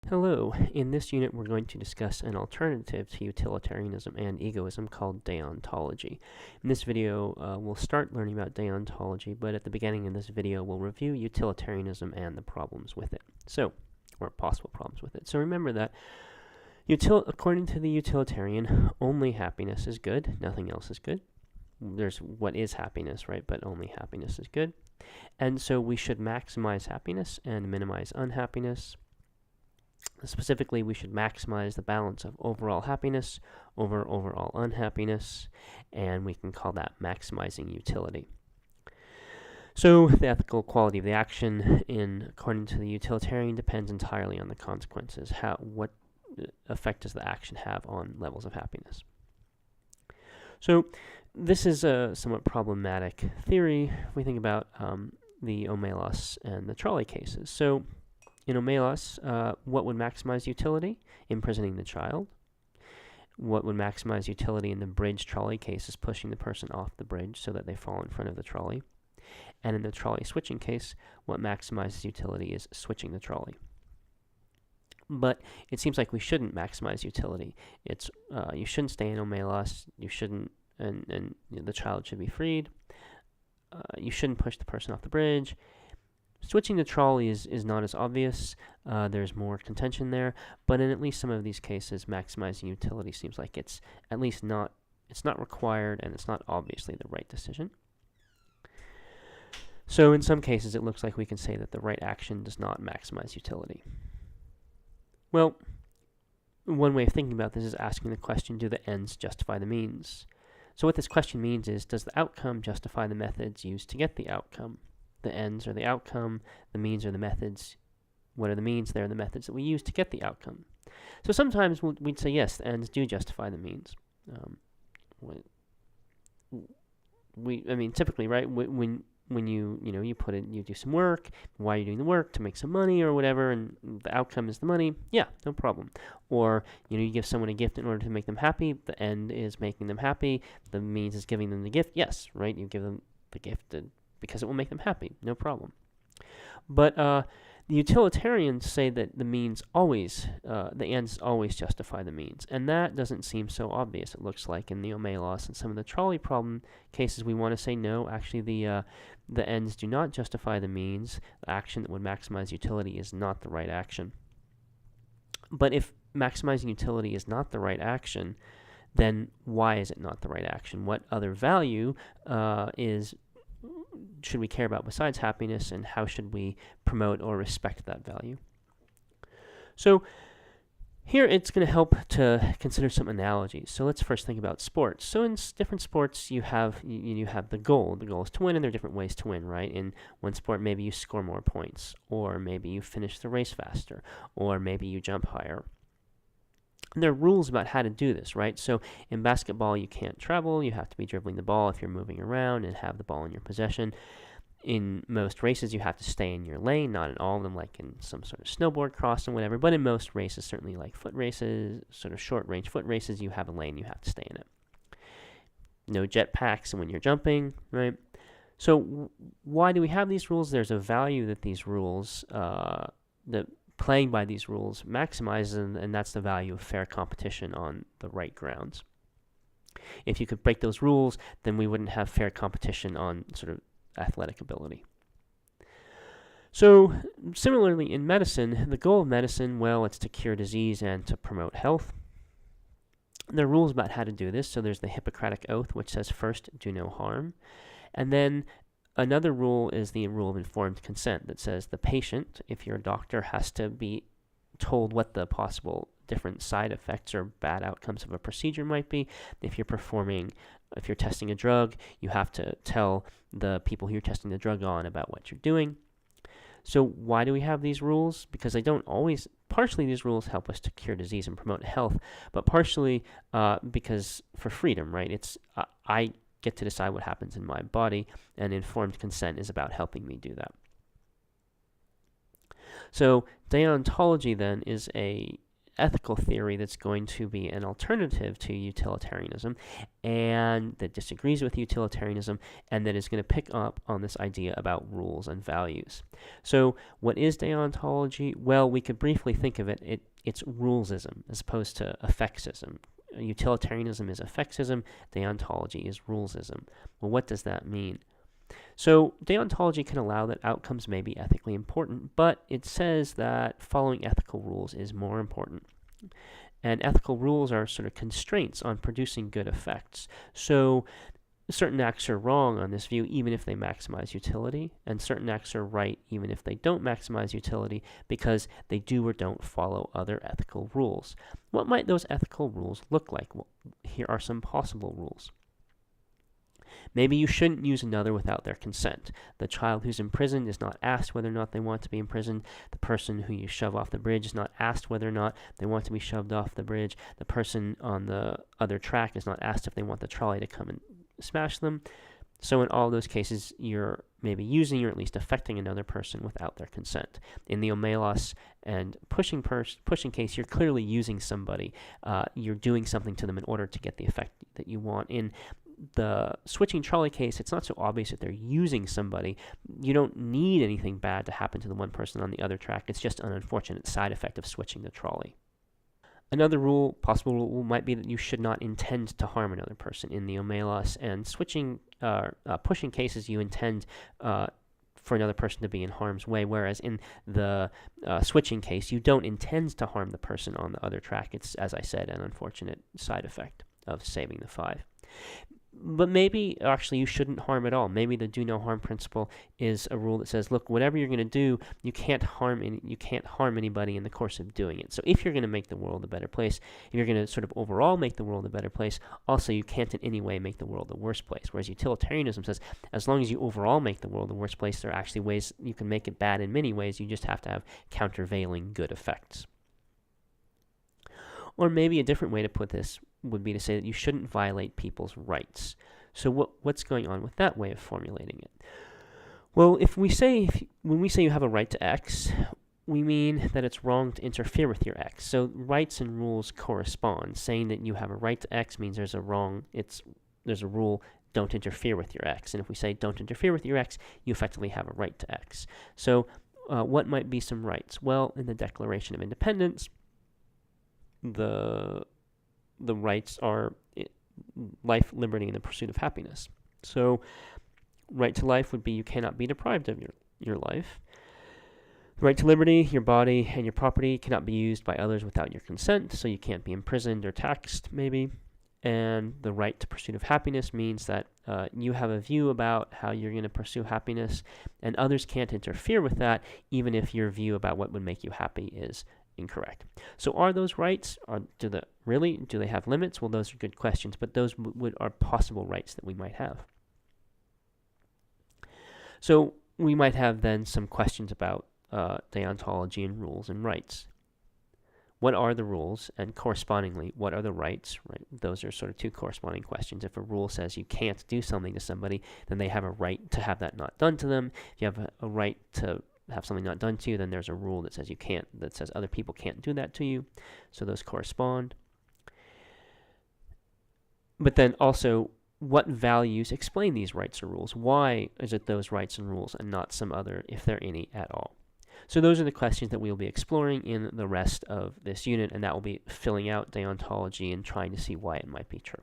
Hello, in this unit we're going to discuss an alternative to utilitarianism and egoism called deontology. In this video we'll start learning about deontology, but at the beginning of this video we'll review utilitarianism and the problems with it. Or possible problems with it. So remember that according to the utilitarian, only happiness is good, nothing else is good. There's what is happiness, right? But only happiness is good. And so we should maximize happiness and minimize unhappiness. Specifically, we should maximize the balance of overall happiness over overall unhappiness, and we can call that maximizing utility. So the ethical quality of the action, according to the utilitarian, depends entirely on the consequences. What effect does the action have on levels of happiness? So this is a somewhat problematic theory if we think about the OMELAS and the trolley cases. So in OMELAS, what would maximize utility? Imprisoning the child. What would maximize utility in the bridge trolley case is pushing the person off the bridge so that they fall in front of the trolley. And in the trolley switching case, what maximizes utility is switching the trolley. But it seems like we shouldn't maximize utility. You shouldn't stay in OMELAS. You shouldn't, and the child should be freed. You shouldn't push the person off the bridge. Switching the trolley is not as obvious. There's more contention there, but in at least some of these cases, maximizing utility seems like it's at least it's not required and it's not obviously the right decision. So in some cases, it looks like we can say that the right action does not maximize utility. Well, one way of thinking about this is asking the question, do the ends justify the means? So what this question means is, does the outcome justify the methods used to get the outcome? The ends are the outcome, the means are the methods. What are the means? They're the methods that we use to get the outcome. So sometimes we'd say, yes, the ends do justify the means. Typically, right, when you do some work, why are you doing the work? To make some money or whatever, and the outcome is the money, yeah, no problem. Or, you give someone a gift in order to make them happy, the end is making them happy, the means is giving them the gift, yes, right, you give them the gift because it will make them happy, no problem. But the utilitarians say that the ends always justify the means, and that doesn't seem so obvious. It looks like in the OMELAS and some of the trolley problem cases, we want to say no. Actually, the ends do not justify the means. The action that would maximize utility is not the right action. But if maximizing utility is not the right action, then why is it not the right action? What other value should we care about besides happiness, and how should we promote or respect that value? So here it's going to help to consider some analogies. So let's first think about sports. So in different sports, you have the goal. The goal is to win, and there are different ways to win, right? In one sport, maybe you score more points, or maybe you finish the race faster, or maybe you jump higher. And there are rules about how to do this, right? So in basketball, you can't travel. You have to be dribbling the ball if you're moving around and have the ball in your possession. In most races, you have to stay in your lane, not in all of them, like in some sort of snowboard cross and whatever. But in most races, certainly like foot races, sort of short-range foot races, you have a lane, you have to stay in it. No jetpacks when you're jumping, right? So why do we have these rules? There's a value that these rules, that playing by these rules maximizes, and that's the value of fair competition on the right grounds. If you could break those rules, then we wouldn't have fair competition on sort of athletic ability. So similarly in medicine, the goal of medicine, well, it's to cure disease and to promote health. There are rules about how to do this. So there's the Hippocratic Oath, which says first, do no harm. And then another rule is the rule of informed consent that says the patient, if you're a doctor, has to be told what the possible different side effects or bad outcomes of a procedure might be. If you're testing a drug, you have to tell the people who you're testing the drug on about what you're doing. So why do we have these rules? Because they don't always, partially these rules help us to cure disease and promote health, but partially because for freedom, right? I get to decide what happens in my body, and informed consent is about helping me do that. So deontology then is ethical theory that's going to be an alternative to utilitarianism and that disagrees with utilitarianism and that is going to pick up on this idea about rules and values. So what is deontology? Well, we could briefly think of it. It's rulesism as opposed to effectsism. Utilitarianism is effectsism. Deontology is rulesism. Well, what does that mean? So deontology can allow that outcomes may be ethically important, but it says that following ethical rules is more important. And ethical rules are sort of constraints on producing good effects. So certain acts are wrong on this view even if they maximize utility, and certain acts are right even if they don't maximize utility because they do or don't follow other ethical rules. What might those ethical rules look like? Well, here are some possible rules. Maybe you shouldn't use another without their consent. The child who's imprisoned is not asked whether or not they want to be imprisoned. The person who you shove off the bridge is not asked whether or not they want to be shoved off the bridge. The person on the other track is not asked if they want the trolley to come and smash them. So in all those cases, you're maybe using or at least affecting another person without their consent. In the OMELAS and pushing case, you're clearly using somebody. You're doing something to them in order to get the effect that you want. In the switching trolley case, it's not so obvious that they're using somebody. You don't need anything bad to happen to the one person on the other track. It's just an unfortunate side effect of switching the trolley. Another possible rule might be that you should not intend to harm another person. In the OMELAS and pushing cases, you intend for another person to be in harm's way, whereas in the switching case, you don't intend to harm the person on the other track. It's, as I said, an unfortunate side effect of saving the 5. But maybe actually you shouldn't harm at all. Maybe the do no harm principle is a rule that says, look, whatever you're going to do, you can't harm anybody in the course of doing it. So if you're going to make the world a better place, if you're going to sort of overall make the world a better place, also you can't in any way make the world a worse place. Whereas utilitarianism says, as long as you overall make the world a worse place, there are actually ways you can make it bad in many ways. You just have to have countervailing good effects. Or maybe a different way to put this would be to say that you shouldn't violate people's rights. So what's going on with that way of formulating it? Well, when we say you have a right to X, we mean that it's wrong to interfere with your X. So rights and rules correspond. Saying that you have a right to X means there's a rule, don't interfere with your X. And if we say don't interfere with your X, you effectively have a right to X. So what might be some rights? Well, in the Declaration of Independence, the rights are life, liberty, and the pursuit of happiness. So right to life would be you cannot be deprived of your life. Right to liberty, your body and your property cannot be used by others without your consent, so you can't be imprisoned or taxed, maybe. And the right to pursuit of happiness means that you have a view about how you're going to pursue happiness, and others can't interfere with that, even if your view about what would make you happy is incorrect. So are those rights? Do they have limits? Well, those are good questions, but those are possible rights that we might have. So we might have then some questions about deontology and rules and rights. What are the rules, and correspondingly, what are the rights? Right? Those are sort of two corresponding questions. If a rule says you can't do something to somebody, then they have a right to have that not done to them. If you have a right to have something not done to you, then there's a rule that says that says other people can't do that to you. So those correspond. But then also, what values explain these rights or rules? Why is it those rights and rules and not some other, if there are any at all? So those are the questions that we will be exploring in the rest of this unit, and that will be filling out deontology and trying to see why it might be true.